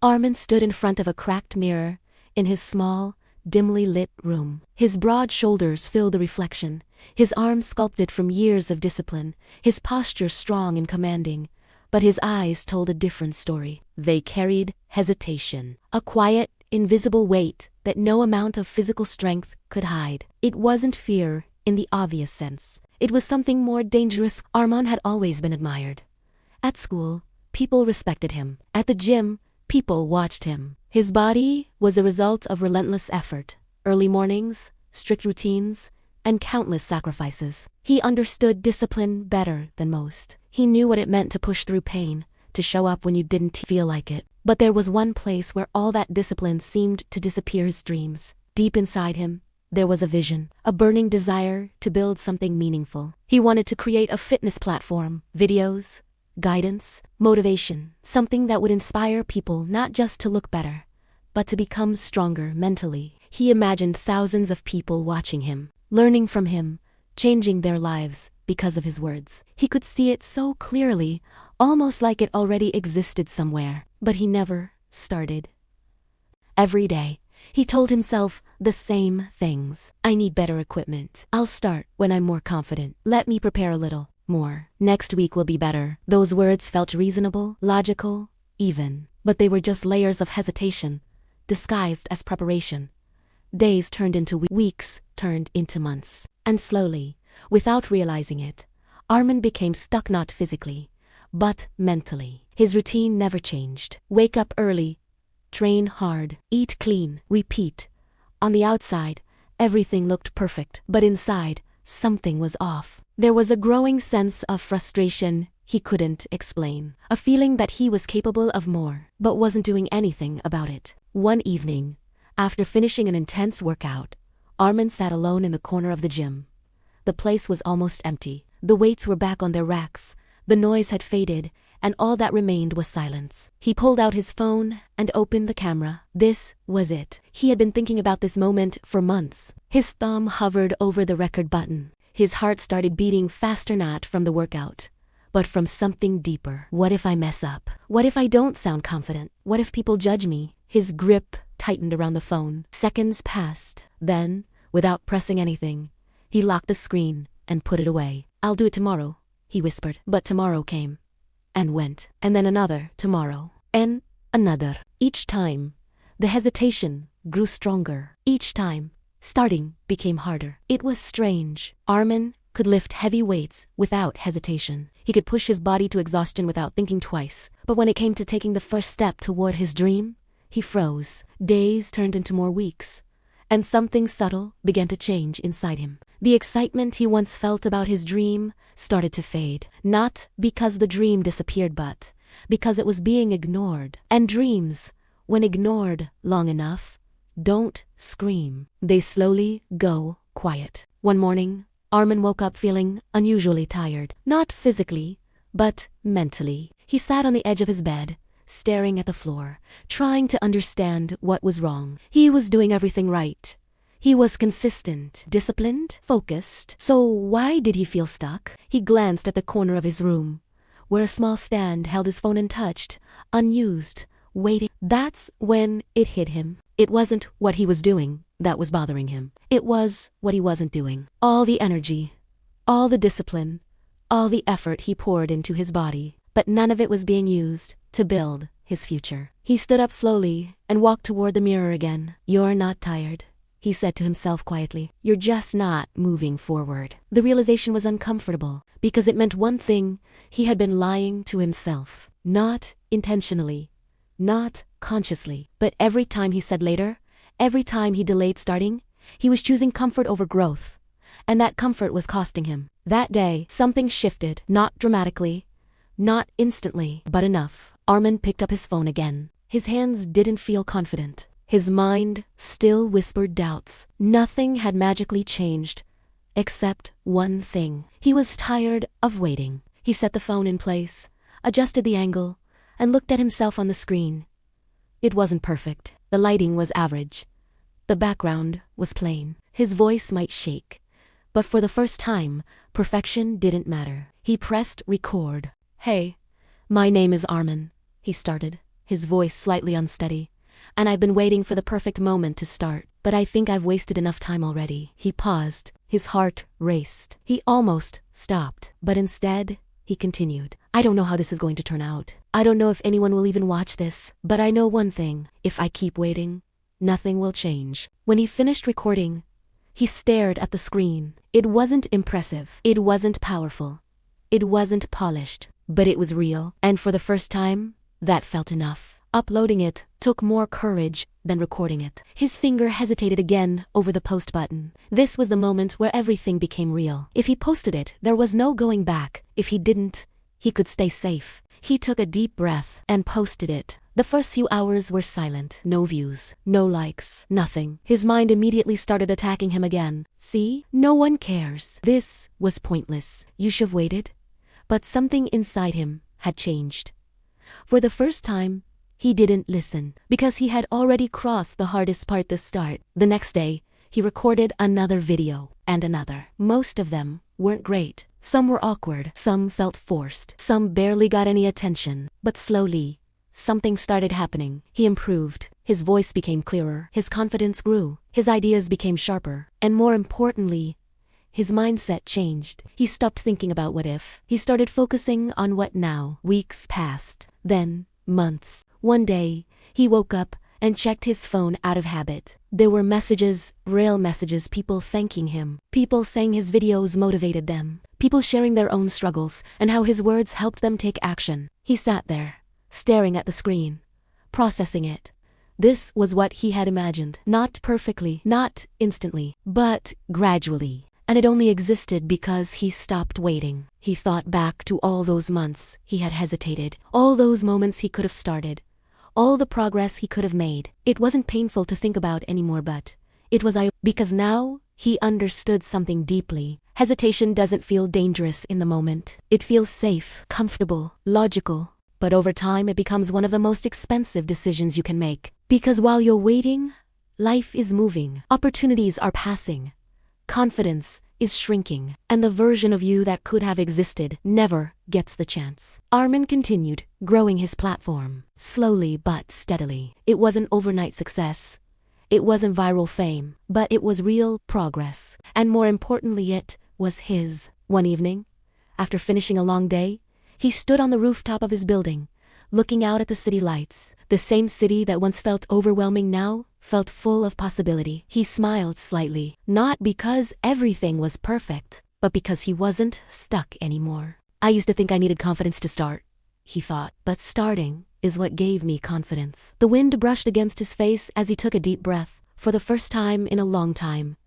Armin stood in front of a cracked mirror in his small, dimly lit room. His broad shoulders filled the reflection, his arms sculpted from years of discipline, his posture strong and commanding. But his eyes told a different story. They carried hesitation, a quiet, invisible weight that no amount of physical strength could hide. It wasn't fear in the obvious sense. It was something more dangerous. Armin had always been admired. At school, people respected him. At the gym, people watched him. His body was a result of relentless effort, early mornings, strict routines, and countless sacrifices. He understood discipline better than most. He knew what it meant to push through pain, to show up when you didn't feel like it. But there was one place where all that discipline seemed to disappear: his dreams. Deep inside him, there was a vision, a burning desire to build something meaningful. He wanted to create a fitness platform, videos, guidance, motivation, something that would inspire people not just to look better, but to become stronger mentally. He imagined thousands of people watching him, learning from him, changing their lives because of his words. He could see it so clearly, almost like it already existed somewhere, but he never started. Every day, he told himself the same things. I need better equipment. I'll start when I'm more confident. Let me prepare a little more. Next week will be better. Those words felt reasonable, logical, even, but they were just layers of hesitation, disguised as preparation. Days turned into weeks, turned into months. And slowly, without realizing it, Armin became stuck not physically, but mentally. His routine never changed. Wake up early, train hard, eat clean, repeat. On the outside, everything looked perfect, but inside, something was off. There was a growing sense of frustration he couldn't explain, a feeling that he was capable of more, but wasn't doing anything about it. One evening, after finishing an intense workout, Armin sat alone in the corner of the gym. The place was almost empty. The weights were back on their racks, the noise had faded, and all that remained was silence. He pulled out his phone and opened the camera. This was it. He had been thinking about this moment for months. His thumb hovered over the record button. His heart started beating faster, not from the workout, but from something deeper. What if I mess up? What if I don't sound confident? What if people judge me? His grip tightened around the phone. Seconds passed. Then, without pressing anything, he locked the screen and put it away. I'll do it tomorrow, he whispered. But tomorrow came and went, and then another tomorrow, and another. Each time, the hesitation grew stronger. Each time, starting became harder. It was strange. Armin could lift heavy weights without hesitation. He could push his body to exhaustion without thinking twice. But when it came to taking the first step toward his dream, he froze. Days turned into more weeks, and something subtle began to change inside him. The excitement he once felt about his dream started to fade, not because the dream disappeared, but because it was being ignored. And dreams, when ignored long enough, don't scream. They slowly go quiet. One morning, Armin woke up feeling unusually tired. Not physically, but mentally. He sat on the edge of his bed, staring at the floor, trying to understand what was wrong. He was doing everything right. He was consistent, disciplined, focused. So why did he feel stuck? He glanced at the corner of his room, where a small stand held his phone untouched, unused, waiting. That's when it hit him. It wasn't what he was doing that was bothering him. It was what he wasn't doing. All the energy, all the discipline, all the effort he poured into his body, but none of it was being used to build his future. He stood up slowly and walked toward the mirror again. You're not tired, he said to himself quietly. You're just not moving forward. The realization was uncomfortable because it meant one thing: he had been lying to himself. Not intentionally, not consciously, but every time he said later, every time he delayed starting, he was choosing comfort over growth, and that comfort was costing him. That day, something shifted, not dramatically, not instantly, but enough. Armin picked up his phone again. His hands didn't feel confident. His mind still whispered doubts. Nothing had magically changed, except one thing. He was tired of waiting. He set the phone in place, adjusted the angle, and looked at himself on the screen. It wasn't perfect. The lighting was average. The background was plain. His voice might shake, but for the first time, perfection didn't matter. He pressed record. Hey, my name is Armin, he started, his voice slightly unsteady. "And I've been waiting for the perfect moment to start. But I think I've wasted enough time already." He paused. His heart raced. He almost stopped. But instead, he continued. "I don't know how this is going to turn out. I don't know if anyone will even watch this. But I know one thing. If I keep waiting, nothing will change." When he finished recording, he stared at the screen. It wasn't impressive. It wasn't powerful. It wasn't polished. But it was real. And for the first time, that felt enough. Uploading it took more courage than recording it. His finger hesitated again over the post button. This was the moment where everything became real. If he posted it, there was no going back. If he didn't, he could stay safe. He took a deep breath and posted it. The first few hours were silent. No views, no likes, nothing. His mind immediately started attacking him again. "See? No one cares. This was pointless. You should have waited." But something inside him had changed. For the first time, he didn't listen, because he had already crossed the hardest part, the start. The next day, he recorded another video, and another. Most of them weren't great. Some were awkward, some felt forced, some barely got any attention. But slowly, something started happening. He improved. His voice became clearer. His confidence grew. His ideas became sharper. And more importantly, his mindset changed. He stopped thinking about what if. He started focusing on what now. Weeks passed. Then, months. One day, he woke up and checked his phone out of habit. There were messages, real messages, people thanking him. People saying his videos motivated them. People sharing their own struggles and how his words helped them take action. He sat there, staring at the screen, processing it. This was what he had imagined. Not perfectly, not instantly, but gradually. And it only existed because he stopped waiting. He thought back to all those months he had hesitated, all those moments he could have started, all the progress he could have made. It wasn't painful to think about anymore, but it was because now he understood something deeply. Hesitation doesn't feel dangerous in the moment. It feels safe, comfortable, logical. But over time, it becomes one of the most expensive decisions you can make. Because while you're waiting, life is moving. Opportunities are passing. Confidence is shrinking, and the version of you that could have existed never gets the chance. Armin continued, growing his platform, slowly but steadily. It wasn't overnight success. It wasn't viral fame, but it was real progress. And more importantly, it was his. One evening, after finishing a long day, he stood on the rooftop of his building, looking out at the city lights. The same city that once felt overwhelming now felt full of possibility. He smiled slightly, not because everything was perfect, but because he wasn't stuck anymore. "I used to think I needed confidence to start," he thought, "but starting is what gave me confidence." The wind brushed against his face as he took a deep breath. For the first time in a long time,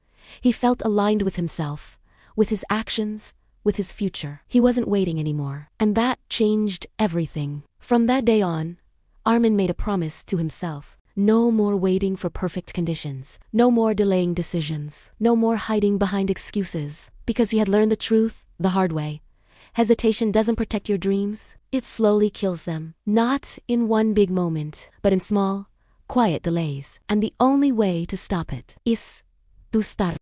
he felt aligned with himself, with his actions, with his future. He wasn't waiting anymore, and that changed everything. From that day on, Armin made a promise to himself. No more waiting for perfect conditions. No more delaying decisions. No more hiding behind excuses. Because he had learned the truth the hard way. Hesitation doesn't protect your dreams. It slowly kills them. Not in one big moment, but in small, quiet delays. And the only way to stop it is to start.